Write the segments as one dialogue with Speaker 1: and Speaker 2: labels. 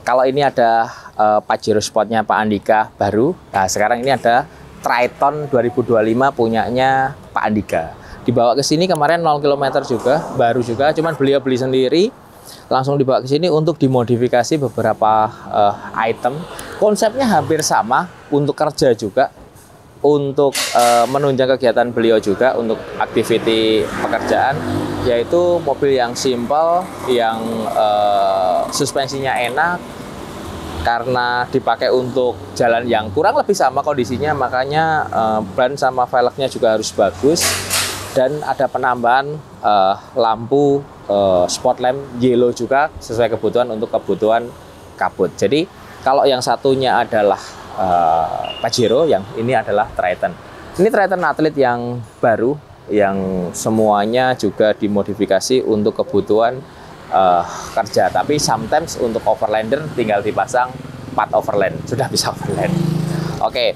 Speaker 1: Kalau ini ada Pajero Sportnya Pak Andika baru. Nah, sekarang ini ada Triton 2025 punyanya Pak Andika. Dibawa ke sini kemarin 0 km juga, baru juga, cuman beliau beli sendiri. Langsung dibawa ke sini untuk dimodifikasi beberapa item. Konsepnya hampir sama, untuk kerja juga, untuk menunjang kegiatan beliau juga, untuk aktiviti pekerjaan, yaitu mobil yang simple, yang suspensinya enak, karena dipakai untuk jalan yang kurang lebih sama kondisinya, makanya ban sama velgnya juga harus bagus, dan ada penambahan lampu spot lamp yellow juga sesuai kebutuhan untuk kebutuhan kabut. Jadi kalau yang satunya adalah Pajero, yang ini adalah Triton. Ini Triton Athlete yang baru, yang semuanya juga dimodifikasi untuk kebutuhan kerja. Tapi sometimes untuk overlander tinggal dipasang part overland, sudah bisa overland. Oke,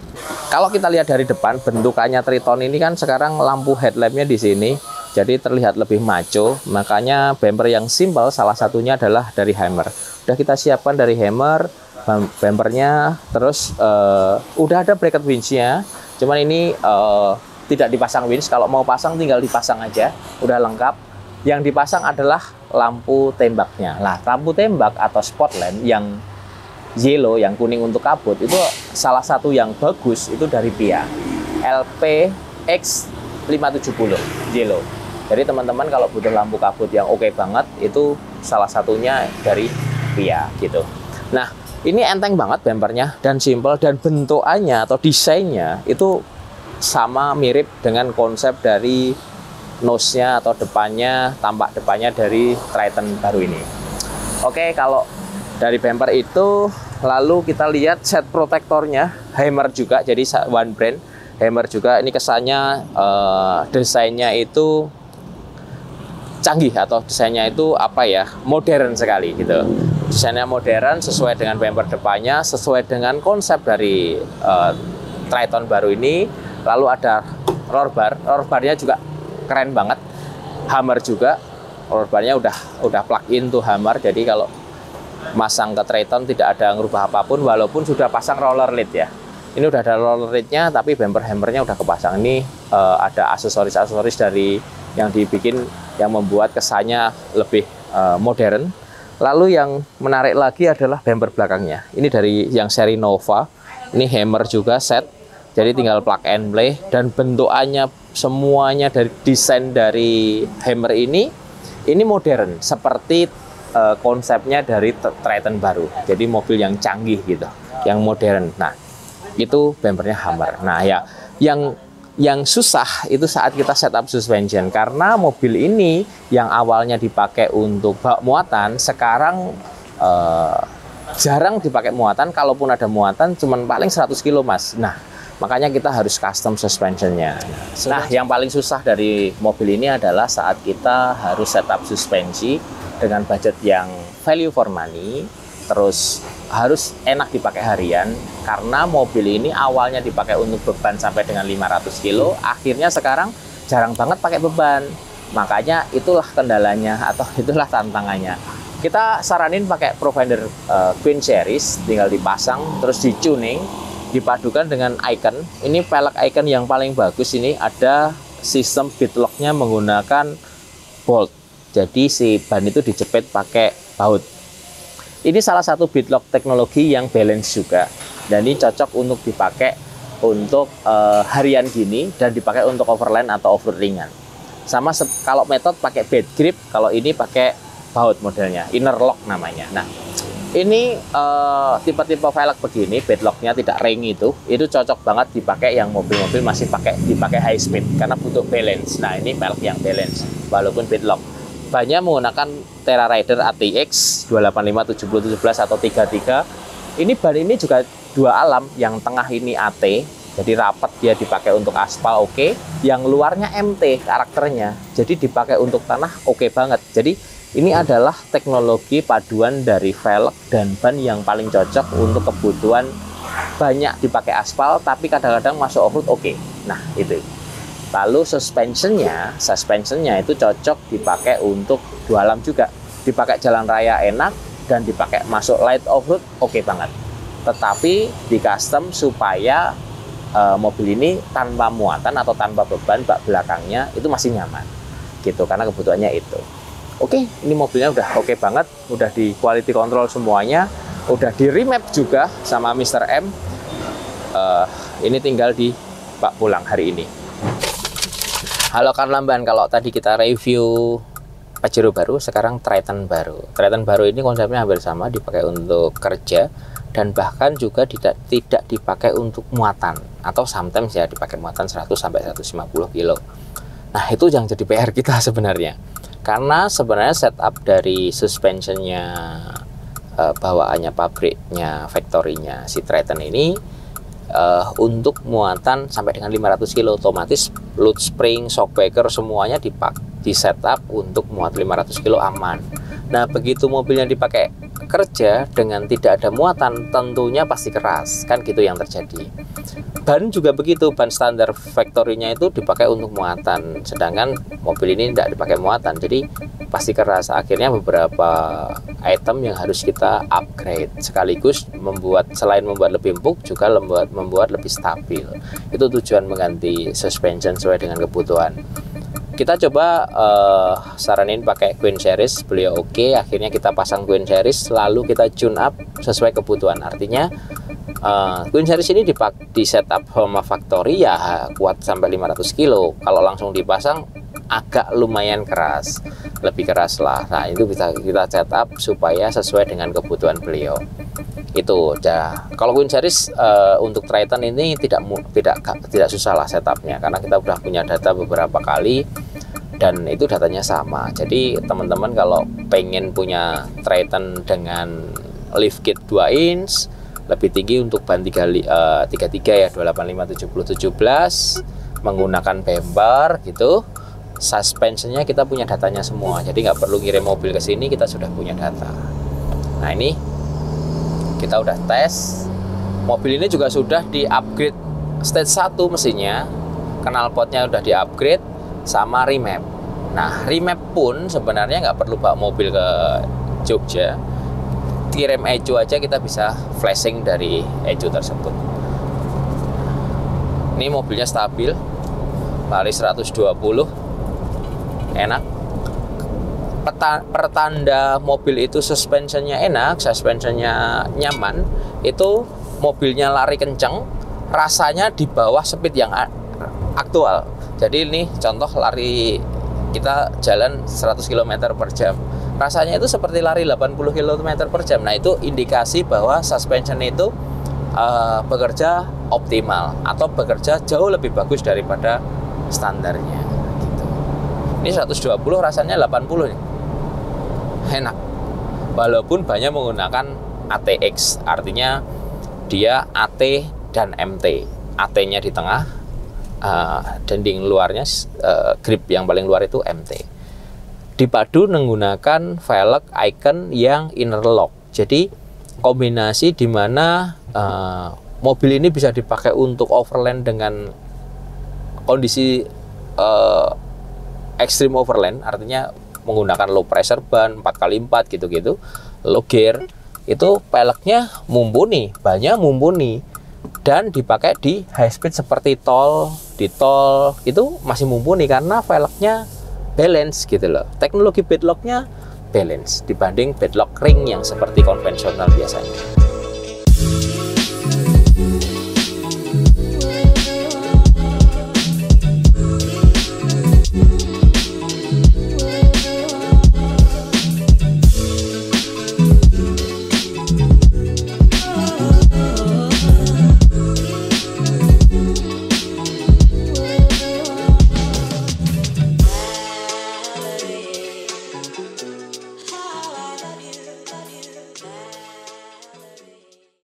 Speaker 1: kalau kita lihat dari depan, bentukannya Triton ini kan sekarang lampu headlampnya di sini, jadi terlihat lebih maco. Makanya bumper yang simple salah satunya adalah dari Hammer. Udah kita siapkan dari Hammer bumpernya, terus udah ada bracket winch-nya. Cuman ini tidak dipasang winch, kalau mau pasang tinggal dipasang aja, udah lengkap. Yang dipasang adalah lampu tembaknya. Nah, lampu tembak atau spot lamp yang yellow, yang kuning untuk kabut, itu salah satu yang bagus itu dari Pia LPX 570 yellow. Jadi teman-teman kalau butuh lampu kabut yang oke banget, itu salah satunya dari Pia gitu. Nah, ini enteng banget bumpernya dan simple, dan bentukannya atau desainnya itu sama mirip dengan konsep dari nose-nya atau depannya, tampak depannya dari Triton baru ini. Oke, kalau dari bumper itu, lalu kita lihat set protektornya Hammer juga, jadi one brand Hammer juga. Ini kesannya desainnya itu canggih, atau desainnya itu apa ya, modern sekali gitu. Desainnya modern, sesuai dengan bumper depannya, sesuai dengan konsep dari Triton baru ini. Lalu ada roll barnya juga keren banget. Hammer juga, roll barnya udah plug in tuh Hammer. Jadi kalau masang ke Triton tidak ada ngerubah apapun, walaupun sudah pasang roller lid ya. Ini udah ada roller lidnya, tapi bumper hammernya udah kepasang. Ini ada aksesoris dari yang dibikin yang membuat kesannya lebih modern. Lalu yang menarik lagi adalah bumper belakangnya. Ini dari yang seri Nova. Ini Hammer juga set. Jadi tinggal plug and play, dan bentukannya semuanya dari desain dari Hammer ini modern seperti konsepnya dari Triton baru. Jadi mobil yang canggih gitu, yang modern. Nah, itu bumpernya Hammer. Nah, ya yang susah itu saat kita setup suspension, karena mobil ini yang awalnya dipakai untuk bak muatan, sekarang jarang dipakai muatan. Kalaupun ada muatan cuman paling 100 kilo mas. Nah, makanya kita harus custom suspensionnya. Nah, yang paling susah dari mobil ini adalah saat kita harus setup suspensi dengan budget yang value for money, terus harus enak dipakai harian, karena mobil ini awalnya dipakai untuk beban sampai dengan 500 kilo, akhirnya sekarang jarang banget pakai beban. Makanya itulah kendalanya, atau itulah tantangannya. Kita saranin pakai Profinder Queen Series, tinggal dipasang, terus di-tuning, dipadukan dengan icon. Ini pelek icon yang paling bagus. Ini ada sistem beadlock-nya menggunakan bolt. Jadi si ban itu dijepit pakai baut. Ini salah satu beadlock teknologi yang balance juga. Dan ini cocok untuk dipakai untuk harian gini, dan dipakai untuk overland atau off-road ringan. Sama kalau metode pakai bed grip, kalau ini pakai baut modelnya, inner lock namanya. Nah, ini tipe-tipe velg begini, bedlocknya tidak ring itu cocok banget dipakai yang mobil-mobil masih dipakai high speed, karena butuh balance. Nah, ini velg yang balance walaupun bedlock. Banyak menggunakan Terra Rider ATX 285 70 17 atau 33. Ini ban ini juga dua alam, yang tengah ini AT, jadi rapat, dia dipakai untuk aspal oke. Yang luarnya MT karakternya, jadi dipakai untuk tanah oke banget. Jadi ini adalah teknologi paduan dari velg dan ban yang paling cocok untuk kebutuhan banyak dipakai aspal, tapi kadang-kadang masuk off-road oke. Nah, itu. Lalu suspensionnya itu cocok dipakai untuk dua alam juga. Dipakai jalan raya enak, dan dipakai masuk light off-road, oke banget. Tetapi di custom supaya mobil ini tanpa muatan atau tanpa beban, bak belakangnya itu masih nyaman gitu, karena kebutuhannya itu. Oke, ini mobilnya udah oke banget, udah di quality control semuanya, udah di remap juga sama Mr. M. Ini tinggal di bak pulang hari ini. Halo Karlamban, kalau tadi kita review Pajero baru, sekarang Triton baru. Triton baru ini konsepnya hampir sama, dipakai untuk kerja dan bahkan juga tidak dipakai untuk muatan, atau sometimes ya dipakai muatan 100 sampai 150 kilo. Nah, itu yang jadi PR kita sebenarnya. Karena sebenarnya setup dari suspensionnya, bawaannya pabriknya, factory-nya si Triton ini untuk muatan sampai dengan 500 kilo, otomatis load spring, shockbreaker semuanya di setup untuk muat 500 kilo aman. Nah, begitu mobilnya dipakai kerja dengan tidak ada muatan, tentunya pasti keras, kan gitu yang terjadi. Ban juga begitu, ban standar factory-nya itu dipakai untuk muatan, sedangkan mobil ini tidak dipakai muatan, jadi pasti keras. Akhirnya beberapa item yang harus kita upgrade, sekaligus selain membuat lebih empuk, juga membuat lebih stabil. Itu tujuan mengganti suspension sesuai dengan kebutuhan. Kita coba saranin pakai Queen Series, beliau oke, akhirnya kita pasang Queen Series, lalu kita tune up sesuai kebutuhan. Artinya Queen Series ini di setup sama factory ya kuat sampai 500 kilo. Kalau langsung dipasang agak lumayan keras, lebih keras lah. Nah, itu bisa kita setup supaya sesuai dengan kebutuhan beliau. Itu ya. Kalau Queen Series untuk Triton ini tidak susah lah setupnya, karena kita udah punya data beberapa kali dan itu datanya sama. Jadi teman-teman kalau pengen punya Triton dengan lift kit 2 inch lebih tinggi untuk ban 33 ya, 285 70 17 menggunakan bemper gitu, suspensionnya kita punya datanya semua, jadi nggak perlu ngirim mobil ke sini, kita sudah punya data. Nah, ini kita udah tes, mobil ini juga sudah di upgrade stage 1 mesinnya, knalpotnya udah di upgrade sama remap. Nah, remap pun sebenarnya nggak perlu bawa mobil ke Jogja, kirim ecu aja kita bisa flashing dari ecu tersebut. Ini mobilnya stabil, lari 120, enak. Pertanda mobil itu suspensionnya enak, suspensionnya nyaman, itu mobilnya lari kenceng, rasanya di bawah speed yang aktual. Jadi ini contoh lari kita jalan 100 km per jam, rasanya itu seperti lari 80 km per jam. Nah, itu indikasi bahwa suspension itu bekerja optimal atau bekerja jauh lebih bagus daripada standarnya gitu. Ini 120 rasanya 80 nih, enak. Walaupun banyak menggunakan ATX, artinya dia AT dan MT, AT-nya di tengah, dinding luarnya, grip yang paling luar itu MT. Dipadu menggunakan velg icon yang inner lock. Jadi kombinasi di mana mobil ini bisa dipakai untuk overland dengan kondisi extreme overland, artinya menggunakan low pressure ban 4x4 gitu-gitu, low gear, itu velgnya mumpuni, banyak mumpuni, dan dipakai di high speed seperti di tol itu masih mumpuni karena velgnya balance gitu loh. Teknologi beadlocknya balance dibanding beadlock ring yang seperti konvensional biasanya.